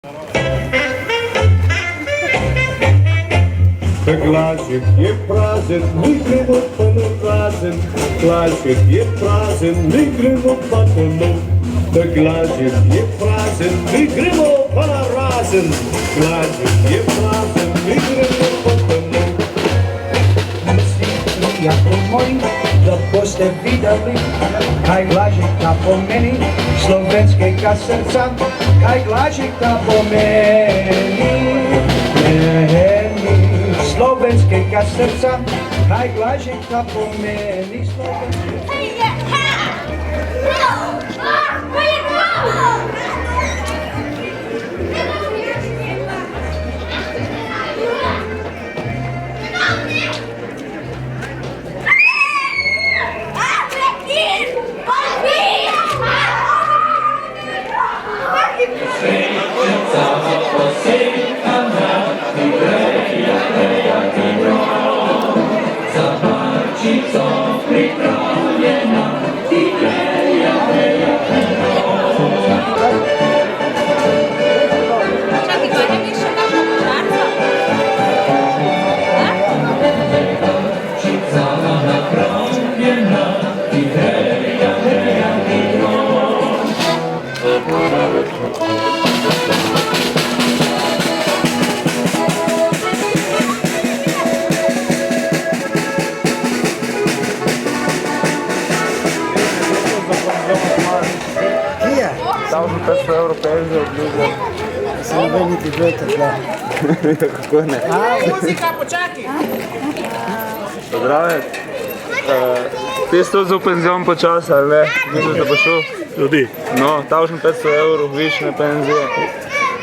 Glazek je prazen, mi gremo pa na prazen. Glazek je prazen, mi gremo pa domov. Glazek je prazen, mi gremo pa na razen. Glazek je prazen, mi gremo pa domov. Vsi prijatelji moji, da boste videli, kaj Glazika pomeni, slovenskega srca, kaj Glazika pomeni. Slovenskega srca, kaj Glazika pomeni, slovenskega se ne ve niti dojte tla. Kako ne? Muzika, počakaj! Zdrave. Ti si tudi za penzion počas, ali ne? Misliš, da bo šel? Tudi. No, tavžno 500 evrov, višne penzije.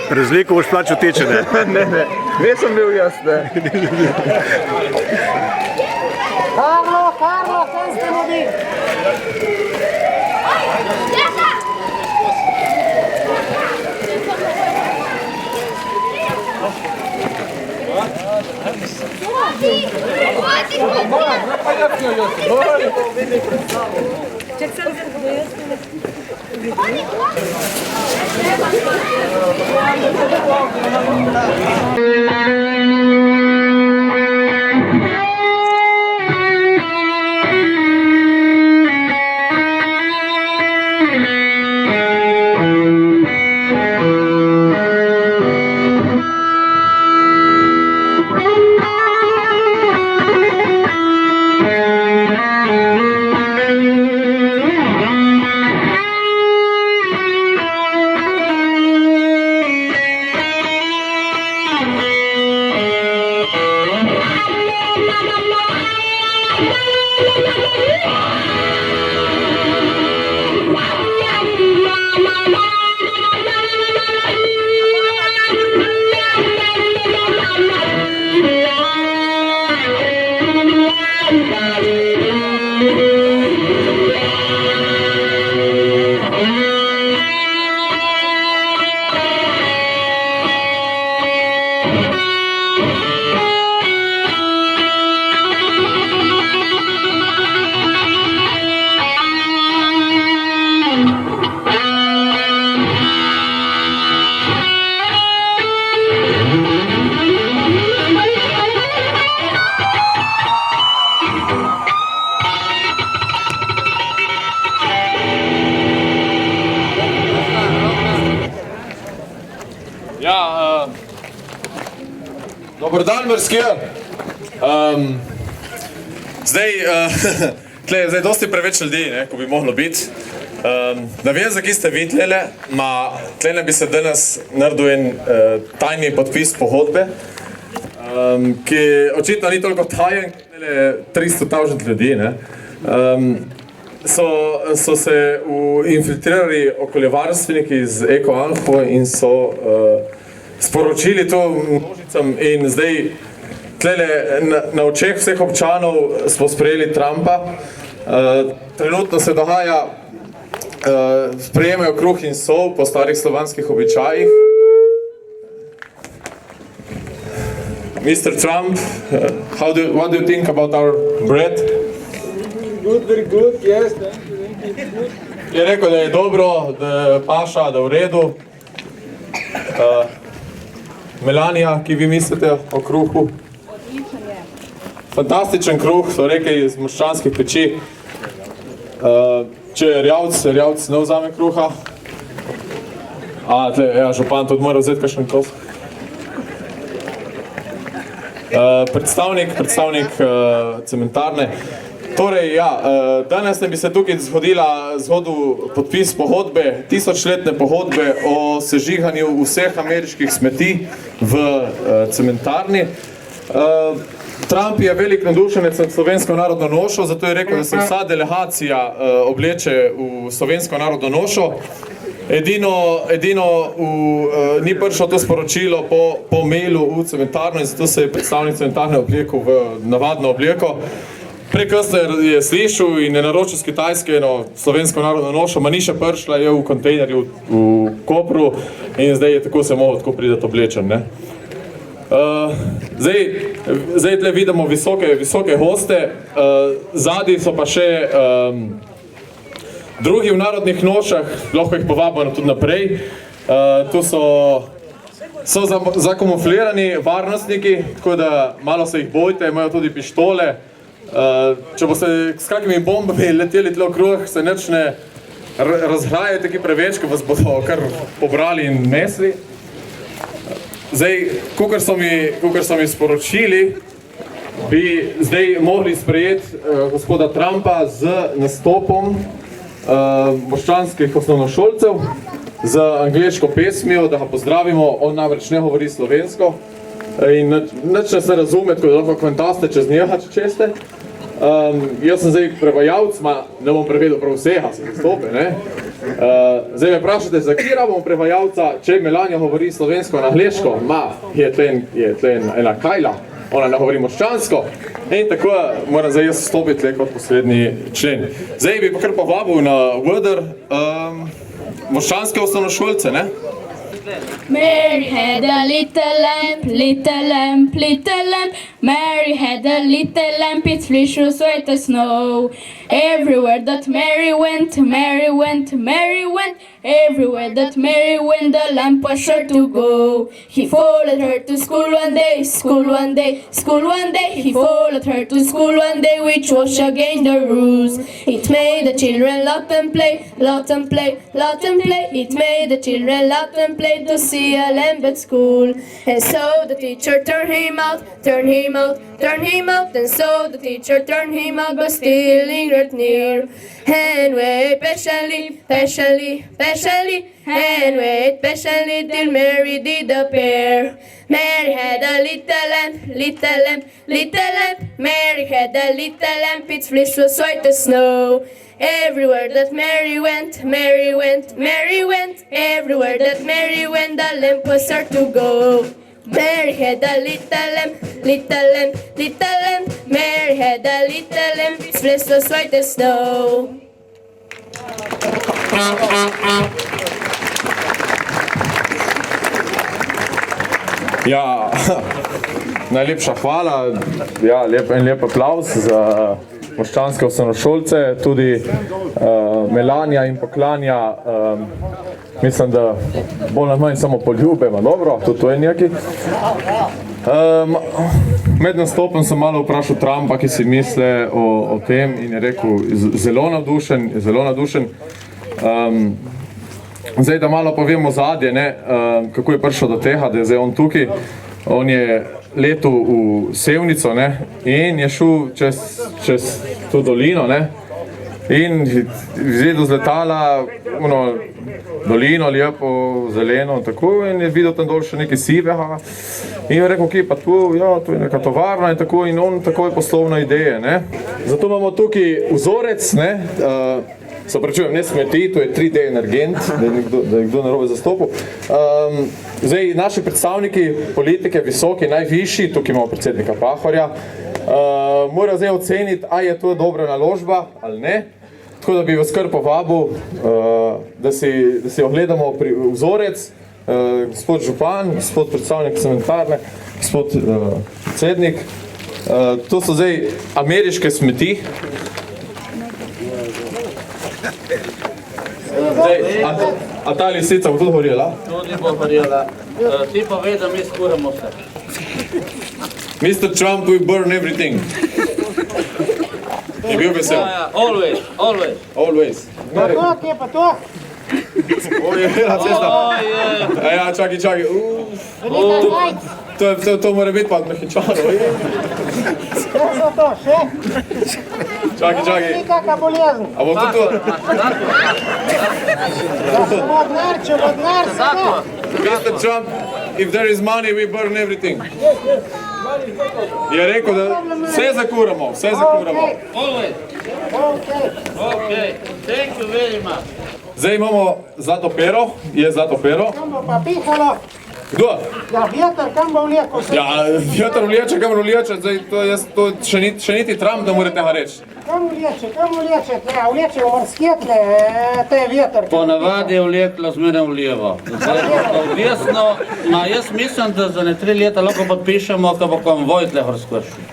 Razliko boš plačal ti, če ne. Ne. Nisem bil jaz, ne. Karlo, kam ste mudi? Dobar dan, Mrskija. Zdaj dosti preveč ljudi, ko bi moglo biti. Ne vem, za ki ste vi tlele, tlele bi se danes naredil en tajni podpis pogodbe, ki očitno ni toliko tajen, tlele 300.000 ljudi. So se infiltrirali okoljevarstveniki iz Eko Anho in so sporočili to množicam in zdaj tlele na očeh vseh občanov smo sprejeli Trumpa. Trenutno se dogaja, sprejemajo kruh in sol po starih slovanskih običajih. Mr. Trump, what do you think about our bread? Good, very good, yes, thank you. Je rekel, da je dobro, da paša, da je v redu. Melanija, ki vi mislite o kruhu? Fantastičen kruh, so rekli iz Moščanskih peči. Če je rjavc ne vzame kruha. Župan tudi mora vzeti kakšen kos. Predstavnik cementarne. Torej, danes bi se tukaj zgodil podpis pogodbe, 1000-letne pogodbe o sežiganju vseh ameriških smeti v cementarni. Trump je velik navdušenec nad slovensko narodno nošo, zato je rekel, da se vsa delegacija obleče v slovensko narodno nošo. Edino ni prišlo to sporočilo po mailu v cementarno in zato se je predstavnik cementarne oblekel v navadno obleko. Prekasno je slišal in je naročil z Kitajske eno slovensko narodno nošo, ma ni še prišla, je v kontejnerju v Kopru in zdaj je tako se mogel tako prideti oblečen, ne. Zdaj tle vidimo visoke goste, zadaj so pa še drugi v narodnih nošah, lahko jih povabimo tudi naprej. Tu so zakamuflirani varnostniki, tako da malo se jih bojte, imajo tudi pištole. Če boste s kakimi bombami leteli tle okrog, se nič ne razgrajajte ki preveč, ko vas bodo kar pobrali in nesli. Zdaj, kakor so mi sporočili, bi zdaj mogli sprejeti gospoda Trumpa z nastopom moščanskih osnovnošolcev z angleško pesmijo, da ga pozdravimo, on namreč ne govori slovensko in nič ne se razume, tako da lahko kvantaste čez njega, če česte. Jaz sem zdaj prevajalc, ne bom prevedel prav vseha, se nastope, ne. Zdaj me vprašate, za kjera bom prevajalca, če Melanija govori slovensko na angleško, je tlen ena Kajla, ona ne govori moščansko in tako moram zdaj jaz stopiti kot poslednji člen. Zdaj bi pa kar povabil na oder moščanske osnovnošolce, ne? Mary had a little lamp, little lamp, little lamp. Mary had a little lamp, its fleece was white as snow. Everywhere that Mary went, Mary went, Mary went. Everywhere that Mary went, the lamp was sure to go. He followed her to school one day, school one day, school one day. He followed her to school one day, which was against the rules. It made the children laugh and play, laugh and play, laugh and play. It made the children laugh and play to see a lamp at school. And so the teacher turned him out, turned him out, turned him out. And so the teacher turned him out, but still lingered near. And wait patiently, patiently, patiently, and wait patiently till Mary did appear. Mary had a little lamp, little lamp, little lamp. Mary had a little lamp, its fleece was white as snow. Everywhere that Mary went, Mary went, Mary went. Everywhere that Mary went, the lamp was sure to go. Mary had a little lamp, little lamp, little lamp. Mary had a little lamp, its fleece was white as snow. Ja, najlepša hvala, en lep aplavz za moščanske osnovnošolce, tudi Melanija in poklanja, mislim, da bolj ali manj samo poljube, dobro, tudi to je nekaj. Med nastopom sem malo vprašal Trumpa, ki si misle o tem in je rekel, zelo navdušen, zelo navdušen. Zdaj, da malo povem ozadje, kako je prišel do tega, da je zdaj on tukaj. On je letel v Sevnico in je šel čez to dolino in videl z letala dolino, lepo, zeleno in je videl tam dol še nekaj sivega in je rekel, kje pa tu, tu je neka tovarna in on tako je poslovna ideja. Zato imamo tukaj vzorec, se opravičujem, ne smeti, to je 3D energent, da je kdo narobe zastopil. Zdaj, naši predstavniki politike, visoki, najvišji, tukaj imamo predsednika Pahorja, morajo zdaj oceniti, a je to dobra naložba ali ne. Tako da bi vas kar povabil, da si ogledamo vzorec, gospod župan, gospod predstavnik cementarne, gospod predsednik. To so zdaj ameriške smeti. Zdaj, A ta lisica bo tudi horjela? Tudi bo horjela. Ti pa ve, da mi skuramo vse. Mr. Trump, we burn everything. Je bil vesel? Always, always. Always. Pa to, kje pa to? Oj, je bila cesta. Ja, čakaj. Velika zajc. To mora biti pa mehičano. Kaj so to, še? Čakaj. Nikaka bolezen. A bo tudi to? Da sem vodnar, če vodnar se to. Mr. Trump, if there is money, we burn everything. Je rekel, da vse zakuramo. Always. Okay. Okay. Thank you very much. Zdaj imamo zlato pero, je zlato pero. Kam bo pa pihalo? Kdo? Ja, vjetar, kam bo vleko se? Ja, vjetar vleče, kam vleče, zdaj to še niti Trump ne morete ga reči. Kam vleče? Tle, vleče v morske tle, te vjetar. Ponavadi je vleklo zmeraj v lijevo. Zdaj bo v desno, jaz mislim, da za 3 leta lahko podpišemo, ko bo konvoj tle horskošil.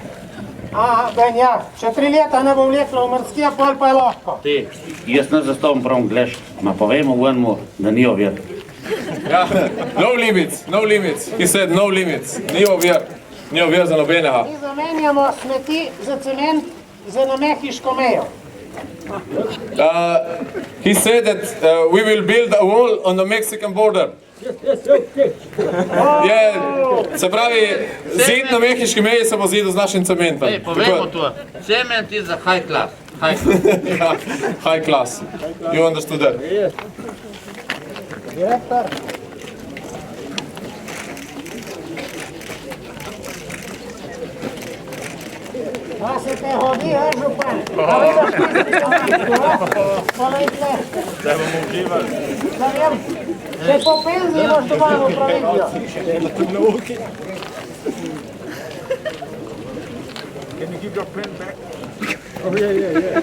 Aha, ben ja, še 3 leta ne bo vleklo v morske, pol pa je lahko. Ti, jaz ne zastavim prav gleš, ma povejmo vnemu, da ni ovir. Ja, no limits. He said no limits. Ni ovir za nobenega. Mi zamenjamo smeti za cement za na mehiško mejo. He said that we will build a wall on the Mexican border. Se pravi, zid na mehiški meji se bo zidil z našim cementom. Ej, povejmo to, cement is a high class. High class. You understood that? Direktor. A se te hodi, župan? A vidiš ti Polej tle. Da bomo uživali. Da vem, če po penziji boš doma v provizijo. Can you give your pen back?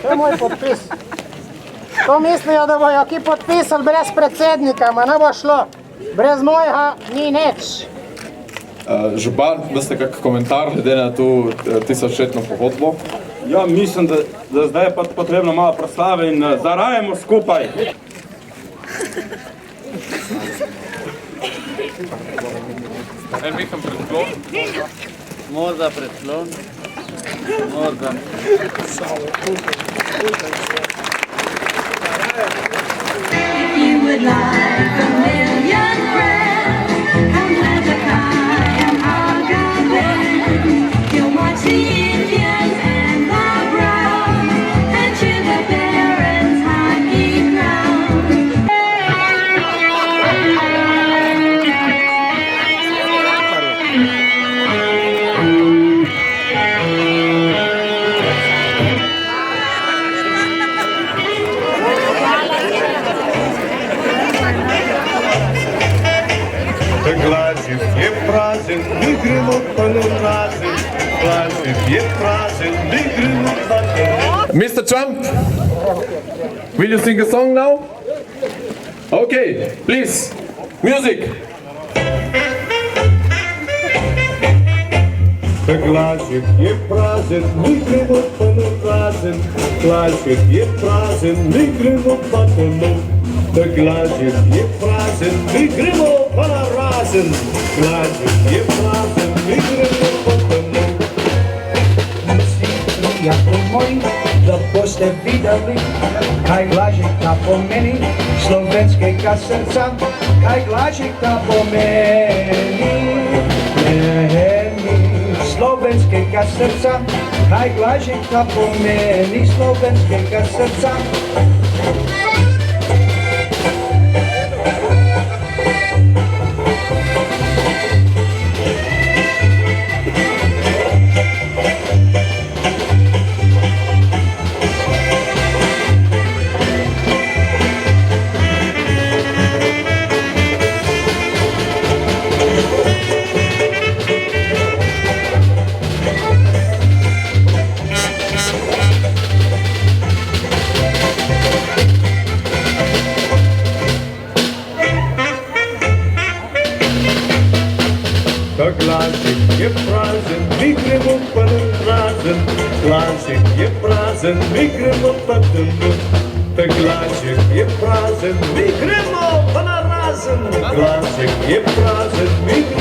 To je moj podpis. To mislijo, da bojo ki podpisali brez predsednika, ma ne bo šlo. Brez mojega ni nič. Župan, da ste kak komentar glede na tu 1000-letno pogodbo? Ja, mislim, da zdaj je pa potrebno malo proslave in zarajemo skupaj. Mihan predklon. Morda predklon. Morda. If you would like a million friends, come Hezekiah and Agabus. You'll watch the Indians and the Browns and cheer the Barons' hockey ground. Глазик je prazen, mi gremo pa na prazen. Glazik je prazen, mi gremo pa na prazen. Mr. Trump, will you sing a song now? Okay, please, music. Glazik je prazen, mi gremo pa na prazen. Glazik je prazen, mi gremo pa na Glazik je prazen, mi gremo pa na razen. Glazik je prazen, mi gremo pa na Vsi prijatelji moji, da boste videli, kaj Glazika pomeni, slovenskega srca, kaj Glazika pomeni. Slovenskega srca, kaj Glazika pomeni, slovenskega srca. Glazik je prazen, mi gremo pa na razen. Glazik je prazen, mi gremo pa na de glaasje je prazen, mi gremo van een razen. Glaasje je prazen, mi